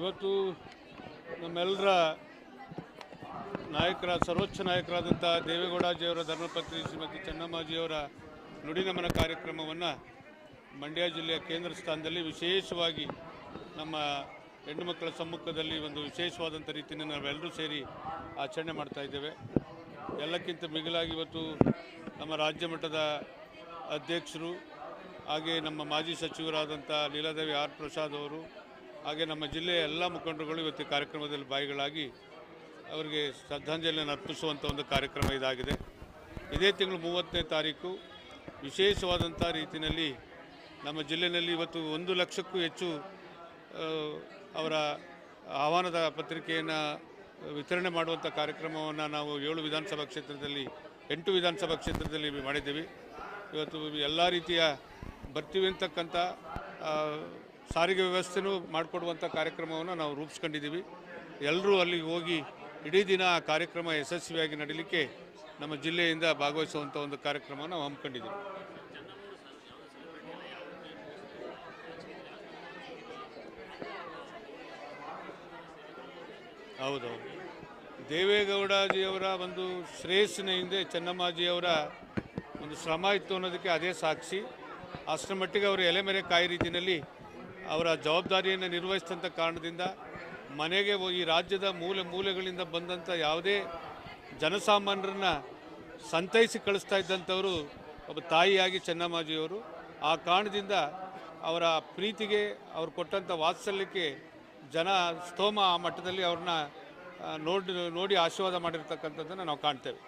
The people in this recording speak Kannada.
ಇವತ್ತು ನಮ್ಮೆಲ್ಲರ ಸರ್ವೋಚ್ಚ ನಾಯಕರಾದಂಥ ದೇವೇಗೌಡಜಿಯವರ ಧರ್ಮಪತ್ನಿ ಶ್ರೀಮತಿ ಚೆನ್ನಮ್ಮಾಜಿಯವರ ನುಡಿನಮನ ಕಾರ್ಯಕ್ರಮವನ್ನು ಮಂಡ್ಯ ಜಿಲ್ಲೆಯ ಕೇಂದ್ರ ಸ್ಥಾನದಲ್ಲಿ ವಿಶೇಷವಾಗಿ ನಮ್ಮ ಹೆಣ್ಣು ಮಕ್ಕಳ ಸಮ್ಮುಖದಲ್ಲಿ ಒಂದು ವಿಶೇಷವಾದಂಥ ರೀತಿಯಲ್ಲಿ ನಾವೆಲ್ಲರೂ ಸೇರಿ ಆಚರಣೆ ಮಾಡ್ತಾ ಇದ್ದೇವೆ. ಎಲ್ಲಕ್ಕಿಂತ ಮಿಗಿಲಾಗಿ ಇವತ್ತು ನಮ್ಮ ರಾಜ್ಯ ಮಟ್ಟದ ಅಧ್ಯಕ್ಷರು ಹಾಗೆ ನಮ್ಮ ಮಾಜಿ ಸಚಿವರಾದಂಥ ಲೀಲಾದೇವಿ ಆರ್ ಪ್ರಸಾದ್ ಅವರು ಹಾಗೆ ನಮ್ಮ ಜಿಲ್ಲೆಯ ಎಲ್ಲ ಮುಖಂಡರುಗಳು ಇವತ್ತು ಕಾರ್ಯಕ್ರಮದಲ್ಲಿ ಭಾಗಿಗಳಾಗಿ ಅವರಿಗೆ ಶ್ರದ್ಧಾಂಜಲಿಯನ್ನು ಅರ್ಪಿಸುವಂಥ ಒಂದು ಕಾರ್ಯಕ್ರಮ ಇದಾಗಿದೆ. ಇದೇ ತಿಂಗಳು 30ನೇ ತಾರೀಕು ವಿಶೇಷವಾದಂಥ ರೀತಿಯಲ್ಲಿ ನಮ್ಮ ಜಿಲ್ಲೆಯಲ್ಲಿ ಇವತ್ತು 1 ಲಕ್ಷಕ್ಕೂ ಹೆಚ್ಚು ಅವರ ಆಹ್ವಾನದ ಪತ್ರಿಕೆಯನ್ನು ವಿತರಣೆ ಮಾಡುವಂಥ ಕಾರ್ಯಕ್ರಮವನ್ನು ನಾವು 8 ವಿಧಾನಸಭಾ ಕ್ಷೇತ್ರದಲ್ಲಿ ಮಾಡಿದ್ದೀವಿ. ಇವತ್ತು ಎಲ್ಲ ರೀತಿಯ ಬರ್ತೀವಿ ಅಂತಕ್ಕಂಥ ಸಾರಿಗೆ ವ್ಯವಸ್ಥೆನೂ ಮಾಡಿಕೊಡುವಂಥ ಕಾರ್ಯಕ್ರಮವನ್ನು ನಾವು ರೂಪಿಸ್ಕೊಂಡಿದ್ದೀವಿ. ಎಲ್ಲರೂ ಅಲ್ಲಿಗೆ ಹೋಗಿ ಇಡೀ ದಿನ ಆ ಕಾರ್ಯಕ್ರಮ ಯಶಸ್ವಿಯಾಗಿ ನಡೀಲಿಕ್ಕೆ ನಮ್ಮ ಜಿಲ್ಲೆಯಿಂದ ಭಾಗವಹಿಸುವಂಥ ಒಂದು ಕಾರ್ಯಕ್ರಮವನ್ನು ನಾವು ಹಮ್ಮಿಕೊಂಡಿದ್ದೀವಿ. ಹೌದೌದು, ದೇವೇಗೌಡಜಿಯವರ ಒಂದು ಶ್ರೇಯಸ್ಸಿನ ಹಿಂದೆ ಚೆನ್ನಮ್ಮಾಜಿಯವರ ಒಂದು ಶ್ರಮ ಇತ್ತು ಅನ್ನೋದಕ್ಕೆ ಅದೇ ಸಾಕ್ಷಿ. ಅಷ್ಟರ ಮಟ್ಟಿಗೆ ಅವರು ಎಲೆಮೆರೆ ಕಾಯಿ ರೀತಿಯಲ್ಲಿ ಅವರ ಜವಾಬ್ದಾರಿಯನ್ನು ನಿರ್ವಹಿಸಿದಂಥ ಕಾರಣದಿಂದ ಮನೆಗೆ ಈ ರಾಜ್ಯದ ಮೂಲೆಗಳಿಂದ ಬಂದಂಥ ಯಾವುದೇ ಜನಸಾಮಾನ್ಯರನ್ನು ಸಂತೈಸಿ ಕಳಿಸ್ತಾ ಇದ್ದಂಥವರು ಒಬ್ಬ ತಾಯಿಯಾಗಿ ಚೆನ್ನಮ್ಮಾಜಿಯವರು. ಆ ಕಾರಣದಿಂದ ಅವರ ಪ್ರೀತಿಗೆ ಅವ್ರು ಕೊಟ್ಟಂಥ ವಾತ್ಸಲ್ಯಕ್ಕೆ ಜನ ಸ್ತೋಮ ಆ ಮಟ್ಟದಲ್ಲಿ ಅವ್ರನ್ನ ನೋಡಿ ಆಶೀರ್ವಾದ ಮಾಡಿರ್ತಕ್ಕಂಥದ್ದನ್ನು ನಾವು ಕಾಣ್ತೇವೆ.